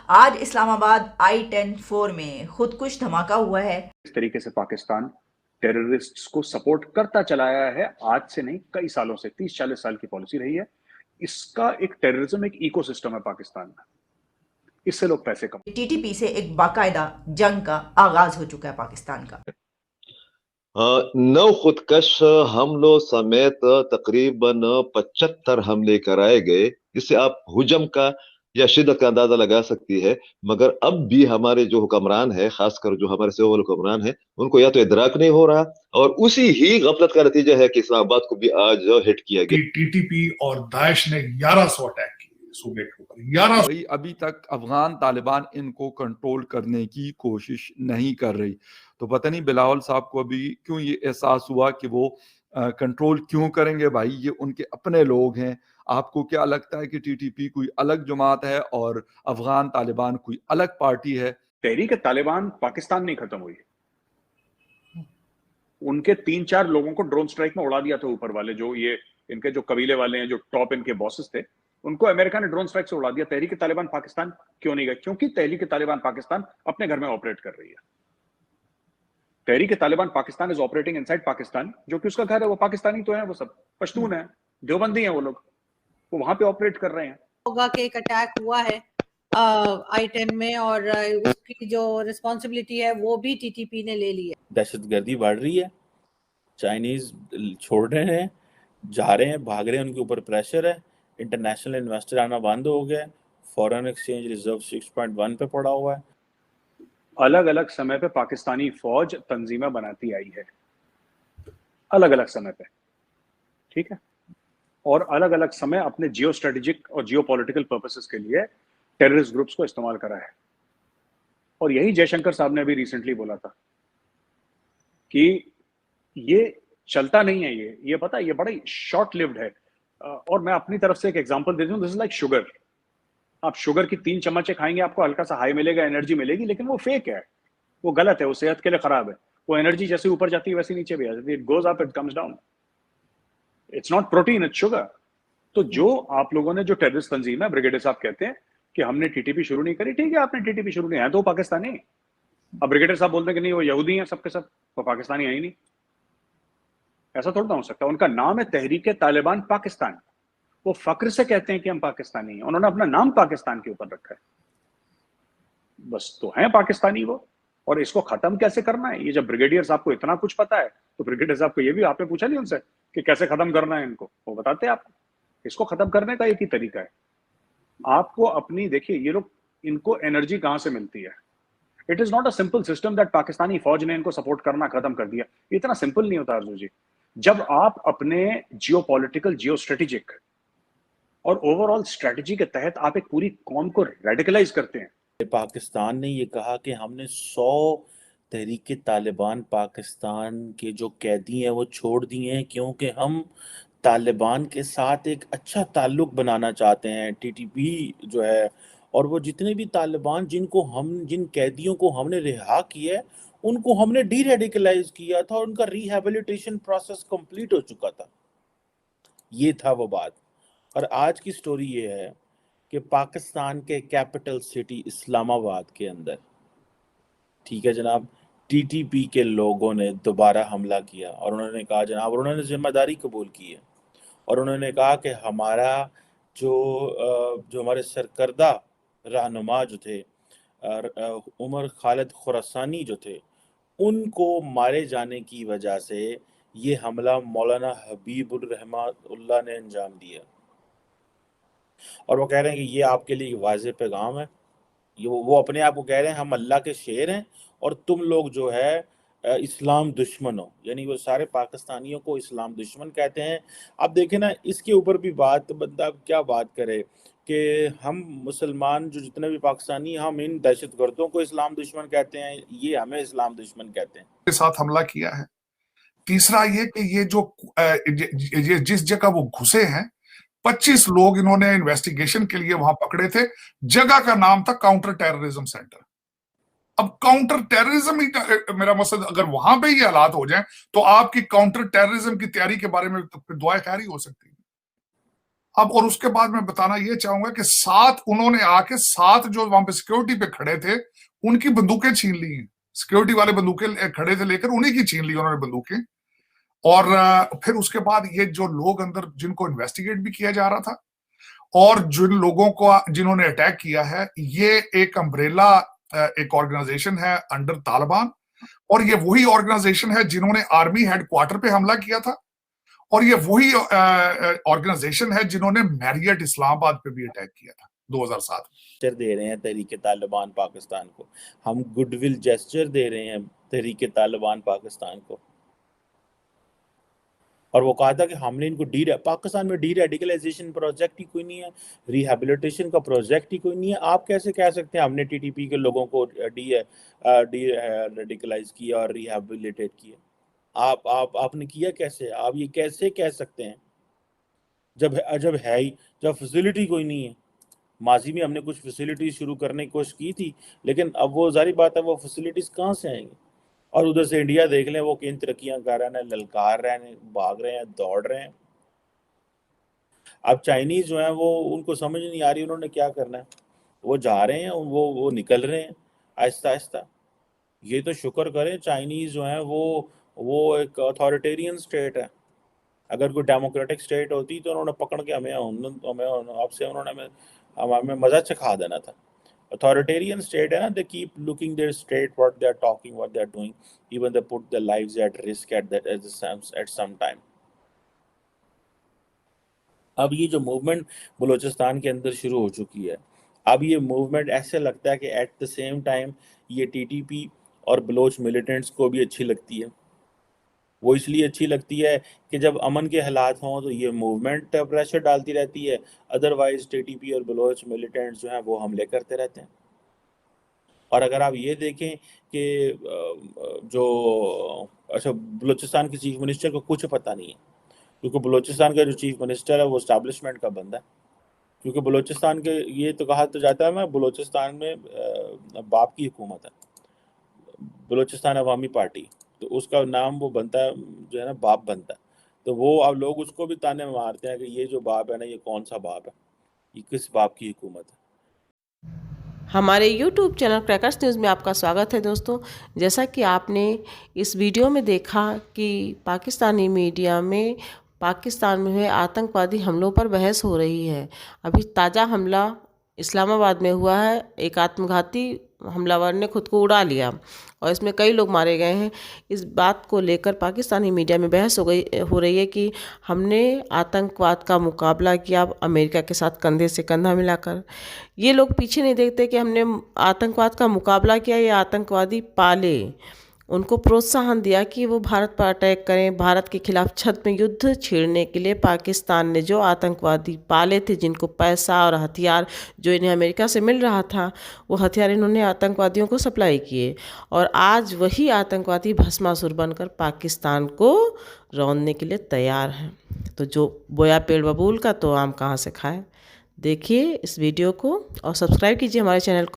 आज इस्लामाबाद I-10-4 में खुदकुश धमाका हुआ है। इस तरीके से पाकिस्तान टेररिस्ट्स को सपोर्ट करता चला आया है, आज से नहीं कई सालों से, 30-40 साल की पॉलिसी रही है। इसका एक टेररिज्म एक इकोसिस्टम है पाकिस्तान में, इससे लोग पैसे कमा। टीटीपी से एक बाकायदा जंग का आगाज हो चुका है पाकिस्तान का। 9 खुदकश हमलों समेत तकरीबन 75 हमले कराए गए, जिससे आप हुजम का या शिद्दत का अंदाजा लगा सकती है। मगर अब भी हमारे जो हुक्मरान है, खासकर जो हमारे सिविल हुक्मरान है, उनको या तो इदराक नहीं हो रहा, और उसी ही गफलत का नतीजा है कि इस्लामाबाद को भी आज हिट किया गया। टीटीपी और दाइश ने 1100 अटैक किए सूबे के ऊपर। 1100 अभी तक अफगान तालिबान इनको कंट्रोल करने की कोशिश नहीं कर रही। तो पता नहीं बिलावल साहब को अभी क्यों ये एहसास हुआ कि वो कंट्रोल क्यों करेंगे। भाई ये उनके अपने लोग हैं। आपको क्या लगता है कि टीटीपी कोई अलग जमात है और अफगान तालिबान कोई अलग पार्टी है? तहरीक तालिबान पाकिस्तान नहीं खत्म हुई, उनके 3-4 लोगों को ड्रोन स्ट्राइक में उड़ा दिया था ऊपर वाले, जो ये इनके जो कबीले वाले हैं, जो टॉप इनके बॉसेस थे, उनको अमेरिका ने ड्रोन स्ट्राइक से उड़ा दिया। तहरीक तालिबान पाकिस्तान क्यों नहीं गए? क्योंकि तहरीक तालिबान पाकिस्तान अपने घर में ऑपरेट कर रही है। Tehreek Taliban Pakistan is operating inside Pakistan, जो कि उसका घर है। वो पाकिस्तानी तो है, वो सब पश्तून है, देवबंदी है, वो लोग वो वहां पे ऑपरेट कर रहे हैं। होगा कि एक अटैक हुआ है I-10 में, और उसकी जो रिस्पॉन्सिबिलिटी है वो भी टीटीपी ने ले ली है। दहशतगर्दी बढ़ रही है, चाइनीज छोड़ रहे हैं, जा रहे हैं, भाग रहे हैं, उनके ऊपर प्रेशर है, इंटरनेशनल इन्वेस्टर आना बंद हो गया, फॉरेन एक्सचेंज रिजर्व 6.1 पे पड़ा हुआ है। अलग अलग समय पे पाकिस्तानी फौज तंजीमें बनाती आई है, अलग अलग समय पे, ठीक है, और अलग अलग समय अपने जियो स्ट्रेटेजिक और जियो पॉलिटिकल पर्पसेस के लिए टेररिस्ट ग्रुप्स को इस्तेमाल करा है। और यही जयशंकर साहब ने अभी रिसेंटली बोला था कि ये चलता नहीं है, ये पता है, ये बड़ा शॉर्ट लिव्ड है। और मैं अपनी तरफ से एक एग्जांपल देता हूं, दिस इज लाइक शुगर। आप शुगर की 3 चम्मचे खाएंगे, आपको हल्का सा हाई मिलेगा, एनर्जी मिलेगी, लेकिन वो फेक है, वो गलत है, वो सेहत के लिए खराब है। वो एनर्जी जैसे ऊपर जाती है वैसे नीचे भी आ जाती है, it goes up, it comes down. It's not protein, it's sugar. तो जो आप लोगों ने जो टेररिस्ट तंजीम है, ब्रिगेडियर साहब कहते हैं कि हमने टीटीपी शुरू नहीं करी, ठीक है, आपने टीटीपी शुरू नहीं है तो पाकिस्तानी। अब ब्रिगेडियर साहब बोलते हैं कि नहीं वो यहूदी हैं सबके सब, वो पाकिस्तानी है ही नहीं। ऐसा थोड़ा ना हो सकता। उनका नाम है तहरीक तालिबान पाकिस्तान, वो फक्र से कहते हैं कि हम पाकिस्तानी हैं, उन्होंने अपना नाम पाकिस्तान के ऊपर रखा है, बस। तो हैं पाकिस्तानी वो। और इसको खत्म कैसे करना है, ये जब ब्रिगेडियर साहब को इतना कुछ पता है, तो ब्रिगेडियर साहब को ये भी आपने पूछा नहीं उनसे कि कैसे खत्म करना है इनको, वो बताते हैं आपको। इसको खत्म करने का एक ही तरीका है, आपको अपनी, देखिए ये लोग, इनको एनर्जी कहां से मिलती है। It is not a simple system that Pakistani फौज ने इनको सपोर्ट करना खत्म कर दिया, इतना सिंपल नहीं होता अर्जुन जी। जब आप अपने जियो पॉलिटिकल, जियो स्ट्रेटेजिक और ओवरऑल स्ट्रेटेजी के तहत आप एक पूरी कौम को रेडिकलाइज करते हैं। पाकिस्तान ने ये कहा कि हमने 100 तहरीक तालिबान पाकिस्तान के जो कैदी हैं वो छोड़ दिए हैं, क्योंकि हम तालिबान के साथ एक अच्छा ताल्लुक बनाना चाहते हैं। टीटीपी जो है, और वो जितने भी तालिबान जिन कैदियों को हमने रिहा किया है, उनको हमने डी रेडिकलाइज किया था और उनका रिहेबिलिटेशन प्रोसेस कंप्लीट हो चुका था। ये था वो बात। और आज की स्टोरी ये है कि पाकिस्तान के कैपिटल सिटी इस्लामाबाद के अंदर, ठीक है जनाब, टीटीपी के लोगों ने दोबारा हमला किया और उन्होंने कहा जनाब, और उन्होंने जिम्मेदारी कबूल की है, और उन्होंने कहा कि हमारा जो हमारे सरकर्दा रहनुमा जो थे, उमर खालिद खुरासानी जो थे, उनको मारे जाने की वजह से ये हमला मौलाना हबीबुर रहमातुल्लाह ने अंजाम दिया। और वो कह रहे हैं कि ये आपके लिए वाज़ेह पैगाम है। ये वो अपने आप को कह रहे हैं हम अल्लाह के शेर हैं और तुम लोग जो है इस्लाम दुश्मन हो, यानी वो सारे पाकिस्तानियों को इस्लाम दुश्मन कहते हैं। आप देखें ना, इसके ऊपर भी बात, बंदा क्या बात करे कि हम मुसलमान जो जितने भी पाकिस्तानी, हम इन दहशतगर्दों को इस्लाम दुश्मन कहते हैं, ये हमें इस्लाम दुश्मन कहते हैं। के साथ हमला किया है। तीसरा ये कि ये जो ये जिस जगह वो घुसे हैं, 25 लोग इन्होंने इन्वेस्टिगेशन के लिए वहां पकड़े थे। जगह का नाम था काउंटर टेररिज्म सेंटर। अब काउंटर टेररिज्म ही, मेरा मकसद, अगर वहां पे ये हालात हो जाएं तो आपकी काउंटर टेररिज्म की तैयारी के बारे में तो दुआ खैर ही हो सकती है। अब और उसके बाद मैं बताना ये चाहूंगा कि 7 उन्होंने आके 7 जो वहां पे सिक्योरिटी पे खड़े थे उनकी बंदूकें छीन ली हैं। सिक्योरिटी वाले बंदूकें खड़े थे लेकर उन्हीं की छीन ली उन्होंने बंदूकें। और फिर उसके बाद ये जो लोग अंदर जिनको इन्वेस्टिगेट भी किया जा रहा था और जिन लोगों को जिन्होंने अटैक किया है, ये एक अम्ब्रेला एक ऑर्गेनाइजेशन है अंडर तालिबान, और ये वही ऑर्गेनाइजेशन है जिन्होंने आर्मी हेडक्वार्टर पे हमला किया था, और ये वही ऑर्गेनाइजेशन है जिन्होंने मैरियट इस्लामाबाद पे भी अटैक किया था 2007 में। दे रहे हैं तहरीक तालिबान पाकिस्तान को, हम गुडविल जेस्चर दे रहे हैं तहरीक तालिबान पाकिस्तान को। और वो कहा था कि हमने इनको पाकिस्तान में डीरेडिकलाइजेशन प्रोजेक्ट ही कोई नहीं है, रिहेबिलिटेशन का प्रोजेक्ट ही कोई नहीं है। आप कैसे कह सकते हैं हमने टीटीपी के लोगों को डीरेडिकलाइज किया और रिहेबिलिटेट किया? आपने किया कैसे? आप ये कैसे कह सकते हैं जब है ही, जब फैसिलिटी कोई नहीं है। माजी में हमने कुछ फैसिलिटी शुरू करने की कोशिश की थी, लेकिन अब वो जारी बात है वो फैसिलिटीज कहाँ से आएंगी? और उधर से इंडिया देख लें, वो किन तरक्कियां कर रहे हैं, ललकार रहे हैं, भाग रहे हैं, दौड़ रहे हैं। अब चाइनीज जो है वो उनको समझ नहीं आ रही उन्होंने क्या करना है, वो जा रहे हैं, वो निकल रहे हैं आहिस्ता आहिस्ता। ये तो शुक्र करें चाइनीज जो है वो एक अथॉरिटेरियन स्टेट है। अगर कोई डेमोक्रेटिक स्टेट होती तो उन्होंने पकड़ के हमें आपसे उन्होंने हमें मजा चखा देना था। Authoritarian state है ना, they keep looking their state, what they are talking, what they are doing, even they put their lives at risk at some time. अब ये जो मूवमेंट बलूचिस्तान के अंदर शुरू हो चुकी है, अब ये मूवमेंट ऐसे लगता है कि एट द सेम टाइम ये टीटीपी और बलोच मिलिटेंट्स को भी अच्छी लगती है। वो इसलिए अच्छी लगती है कि जब अमन के हालात हों तो ये मूवमेंट प्रेशर डालती रहती है, अदरवाइज टीटीपी और बलोच मिलिटेंट्स जो हैं वो हमले करते रहते हैं। और अगर आप ये देखें कि बलूचिस्तान के चीफ मिनिस्टर को कुछ पता नहीं है, क्योंकि बलूचिस्तान का जो चीफ मिनिस्टर है वो इस्टेब्लिशमेंट का बंदा है। क्योंकि बलूचिस्तान के ये तो कहा तो जाता है मैं बलूचिस्तान में बाप की हुकूमत है, बलूचिस्तान अवामी पार्टी, तो उसका नाम वो बनता है जो है ना बाप बनता है। तो वो अब लोग उसको भी ताने मारते हैं कि ये जो बाप है ना ये कौन सा बाप है, ये किस बाप की हुकूमत है। हमारे YouTube चैनल क्रैकर्स न्यूज़ में आपका स्वागत है दोस्तों। जैसा कि आपने इस वीडियो में देखा कि पाकिस्तानी मीडिया में पाकिस्तान में हुए आतंकवादी हमलों पर बहस हो रही है। अभी ताज़ा हमला इस्लामाबाद में हुआ है, एक आत्मघाती हमलावर ने खुद को उड़ा लिया और इसमें कई लोग मारे गए हैं। इस बात को लेकर पाकिस्तानी मीडिया में बहस हो रही है कि हमने आतंकवाद का मुकाबला किया अमेरिका के साथ कंधे से कंधा मिलाकर। ये लोग पीछे नहीं देखते कि हमने आतंकवाद का मुकाबला किया या आतंकवादी पाले, उनको प्रोत्साहन दिया कि वो भारत पर अटैक करें। भारत के खिलाफ छद्म में युद्ध छेड़ने के लिए पाकिस्तान ने जो आतंकवादी पाले थे, जिनको पैसा और हथियार जो इन्हें अमेरिका से मिल रहा था, वो हथियार इन्होंने आतंकवादियों को सप्लाई किए और आज वही आतंकवादी भस्मासुर बनकर पाकिस्तान को रौंदने के लिए तैयार हैं। तो जो बोया पेड़ बबूल का तो आम कहाँ से खाए। देखिए इस वीडियो को और सब्सक्राइब कीजिए हमारे चैनल को।